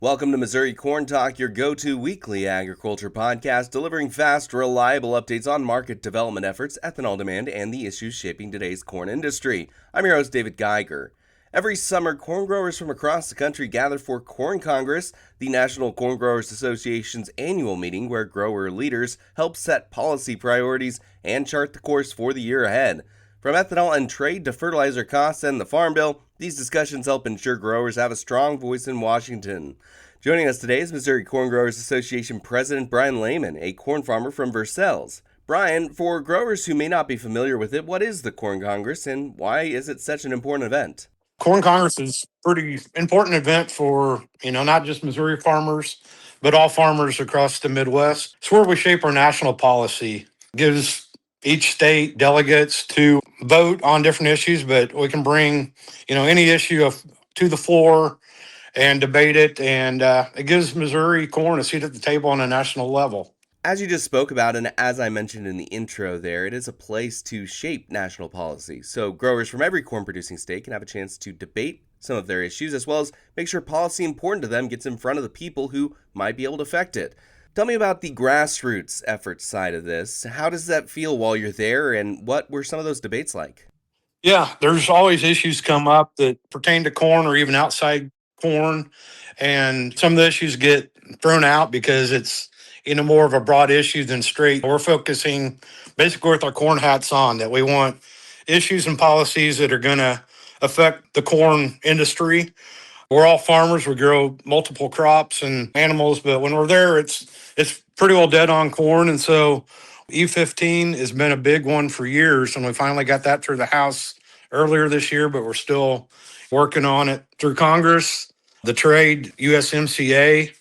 Welcome to Missouri Corn Talk, your go-to weekly agriculture podcast, delivering fast, reliable updates on market development efforts, ethanol demand, and the issues shaping today's corn industry. I'm your host, David Geiger. Every summer, corn growers from across the country gather for Corn Congress, the National Corn Growers Association's annual meeting where grower leaders help set policy priorities and chart the course for the year ahead. From ethanol and trade to fertilizer costs and the Farm Bill, these discussions help ensure growers have a strong voice in Washington. Joining us today is Missouri Corn Growers Association President Brian Lehman, a corn farmer from Versailles. Brian, for growers who may not be familiar with it, what is the Corn Congress and why is it such an important event? Corn Congress is a pretty important event for, not just Missouri farmers, but all farmers across the Midwest. It's where we shape our national policy. It gives each state delegates to vote on different issues, but we can bring, any issue to the floor and debate it. And it gives Missouri corn a seat at the table on a national level. As you just spoke about, and as I mentioned in the intro there, it is a place to shape national policy. So growers from every corn-producing state can have a chance to debate some of their issues, as well as make sure policy important to them gets in front of the people who might be able to affect it. Tell me about the grassroots efforts side of this. How does that feel while you're there, and what were some of those debates like? Yeah, there's always issues come up that pertain to corn or even outside corn. And some of the issues get thrown out because it's more of a broad issue than straight. We're focusing basically with our corn hats on that we want issues and policies that are going to affect the corn industry. We're all farmers. We grow multiple crops and animals, but when we're there, it's pretty well dead on corn. And so E15 has been a big one for years, and we finally got that through the House earlier this year, but we're still working on it through Congress. The trade, USMCA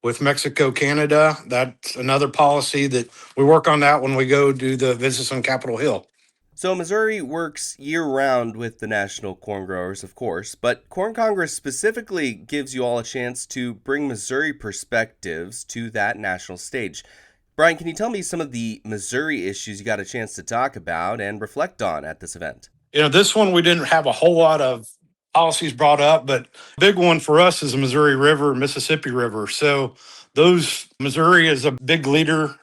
with Mexico, Canada, that's another policy that we work on that when we go do the visits on Capitol Hill. So Missouri works year-round with the national corn growers, of course, but Corn Congress specifically gives you all a chance to bring Missouri perspectives to that national stage. Brian, can you tell me some of the Missouri issues you got a chance to talk about and reflect on at this event? This one we didn't have a whole lot of policies brought up, but big one for us is the Missouri River, Mississippi River. So Missouri is a big leader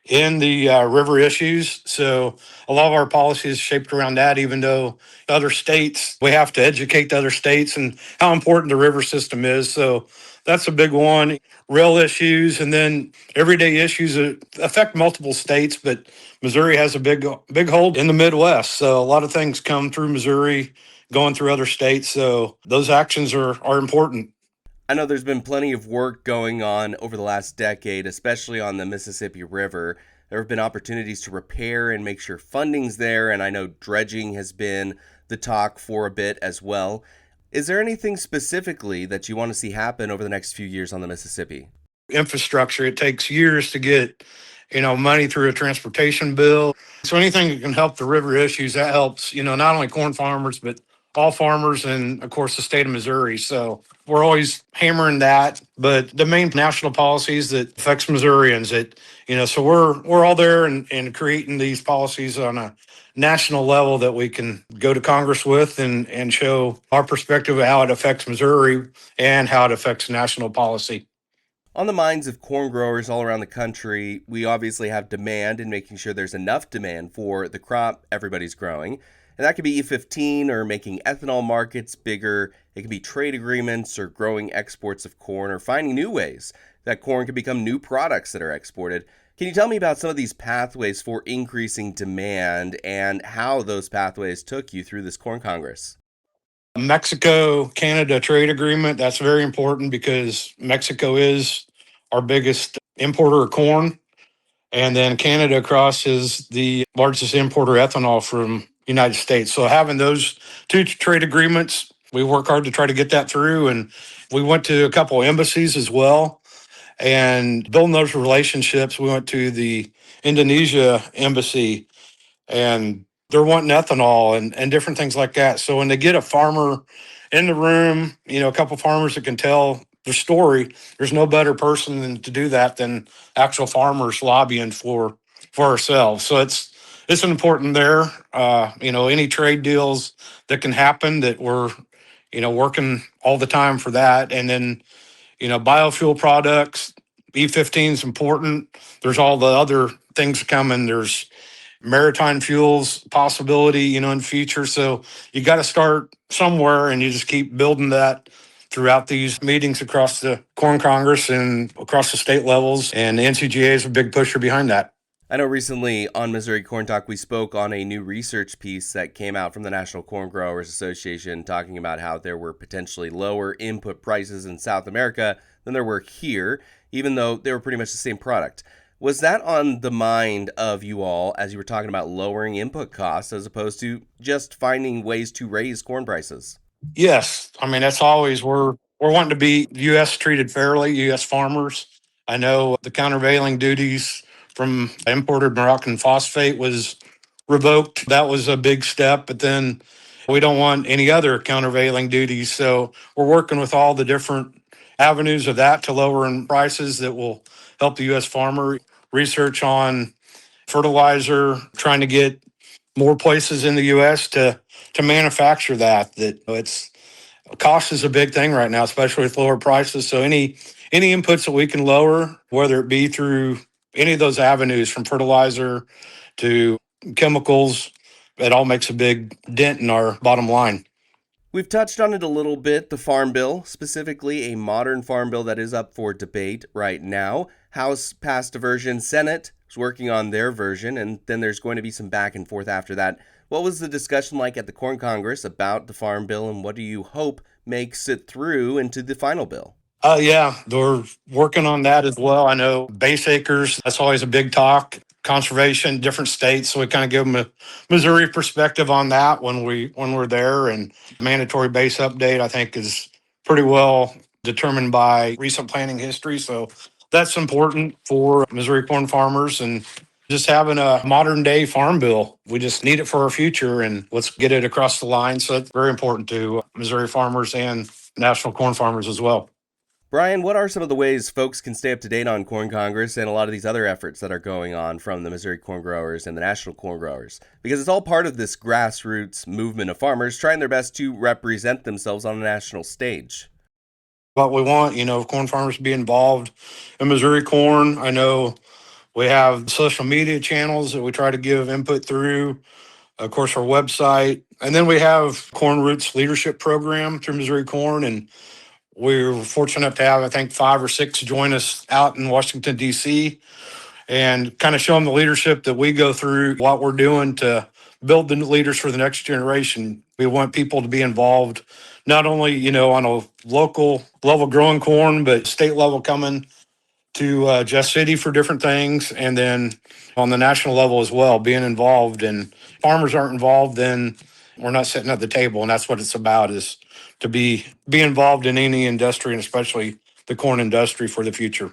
in the river issues. So a lot of our policies shaped around that, even though other states, we have to educate the other states and how important the river system is. So that's a big one. Rail issues and then everyday issues that affect multiple states, but Missouri has a big hold in the Midwest. So a lot of things come through Missouri going through other states. So those actions are important. I know there's been plenty of work going on over the last decade, especially on the Mississippi River. There have been opportunities to repair and make sure funding's there, and I know dredging has been the talk for a bit as well. Is there anything specifically that you want to see happen over the next few years on the Mississippi? Infrastructure, it takes years to get, money through a transportation bill. So anything that can help the river issues, that helps, not only corn farmers, but all farmers and, of course, the state of Missouri. So we're always hammering that. But the main national policies that affects Missourians, so we're all there and creating these policies on a national level that we can go to Congress with and show our perspective of how it affects Missouri and how it affects national policy. On the minds of corn growers all around the country, we obviously have demand and making sure there's enough demand for the crop everybody's growing. And that could be E15 or making ethanol markets bigger. It could be trade agreements or growing exports of corn or finding new ways that corn can become new products that are exported. Can you tell me about some of these pathways for increasing demand and how those pathways took you through this Corn Congress? Mexico-Canada trade agreement, that's very important because Mexico is our biggest importer of corn. And then Canada across is the largest importer of ethanol from United States. So having those two trade agreements, we work hard to try to get that through. And we went to a couple of embassies as well. And building those relationships, we went to the Indonesia embassy and they're wanting ethanol and different things like that. So when they get a farmer in the room, a couple of farmers that can tell their story, there's no better person to do that than actual farmers lobbying for ourselves. So it's important there. Any trade deals that can happen that we're, working all the time for that. And then, biofuel products. E15 is important. There's all the other things coming. There's maritime fuels possibility, in the future. So you got to start somewhere, and you just keep building that throughout these meetings across the Corn Congress and across the state levels. And the NCGA is a big pusher behind that. I know recently on Missouri Corn Talk, we spoke on a new research piece that came out from the National Corn Growers Association talking about how there were potentially lower input prices in South America than there were here, even though they were pretty much the same product. Was that on the mind of you all as you were talking about lowering input costs as opposed to just finding ways to raise corn prices? Yes. I mean, that's always, we're wanting to be U.S. treated fairly, U.S. farmers. I know the countervailing duties from imported Moroccan phosphate was revoked. That was a big step, but then we don't want any other countervailing duties. So we're working with all the different avenues of that to lower in prices that will help the U.S. farmer. Research on fertilizer, trying to get more places in the U.S. to manufacture that it's cost is a big thing right now, especially with lower prices. So any inputs that we can lower, whether it be through any of those avenues from fertilizer to chemicals, it all makes a big dent in our bottom line. We've touched on it a little bit, the Farm Bill, specifically a modern Farm Bill that is up for debate right now. House passed a version, Senate is working on their version, and then there's going to be some back and forth after that. What was the discussion like at the Corn Congress about the Farm Bill, and what do you hope makes it through into the final bill? Yeah, they're working on that as well. I know base acres, that's always a big talk. Conservation, different states. So we kind of give them a Missouri perspective on that when we're there. And mandatory base update, I think, is pretty well determined by recent planting history. So that's important for Missouri corn farmers, and just having a modern day farm bill. We just need it for our future, and let's get it across the line. So it's very important to Missouri farmers and national corn farmers as well. Brian, what are some of the ways folks can stay up to date on Corn Congress and a lot of these other efforts that are going on from the Missouri corn growers and the national corn growers? Because it's all part of this grassroots movement of farmers trying their best to represent themselves on a national stage. What we want, corn farmers to be involved in Missouri Corn. I know we have social media channels that we try to give input through, of course, our website. And then we have Corn Roots Leadership Program through Missouri Corn. And we're fortunate to have, I think, 5 or 6 join us out in Washington, D.C., and kind of show them the leadership that we go through, what we're doing to build the leaders for the next generation. We want people to be involved, not only, on a local level growing corn, but state level coming to Jeff City for different things. And then on the national level as well, being involved. And farmers aren't involved, then we're not sitting at the table. And that's what it's about, is to be involved in any industry, and especially the corn industry for the future.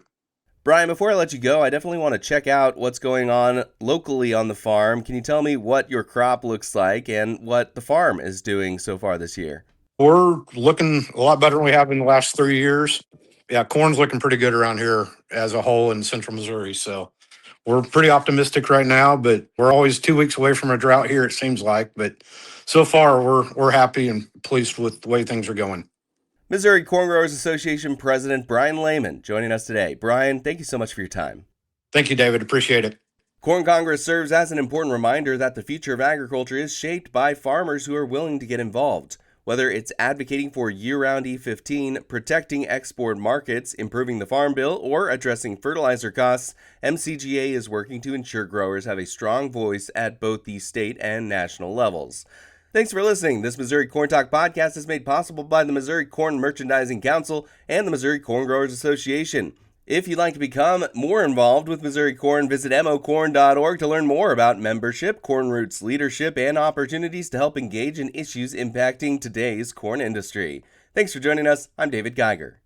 Brian, before I let you go, I definitely want to check out what's going on locally on the farm. Can you tell me what your crop looks like and what the farm is doing so far this year? We're looking a lot better than we have in the last 3 years. Yeah, corn's looking pretty good around here as a whole in central Missouri. So we're pretty optimistic right now, but we're always 2 weeks away from a drought here, it seems like. But so far, we're happy and pleased with the way things are going. Missouri Corn Growers Association President Brian Lehman joining us today. Brian, thank you so much for your time. Thank you, David. Appreciate it. Corn Congress serves as an important reminder that the future of agriculture is shaped by farmers who are willing to get involved. Whether it's advocating for year-round E15, protecting export markets, improving the Farm Bill, or addressing fertilizer costs, MCGA is working to ensure growers have a strong voice at both the state and national levels. Thanks for listening. This Missouri Corn Talk podcast is made possible by the Missouri Corn Merchandising Council and the Missouri Corn Growers Association. If you'd like to become more involved with Missouri Corn, visit mocorn.org to learn more about membership, Corn Roots leadership, and opportunities to help engage in issues impacting today's corn industry. Thanks for joining us. I'm David Geiger.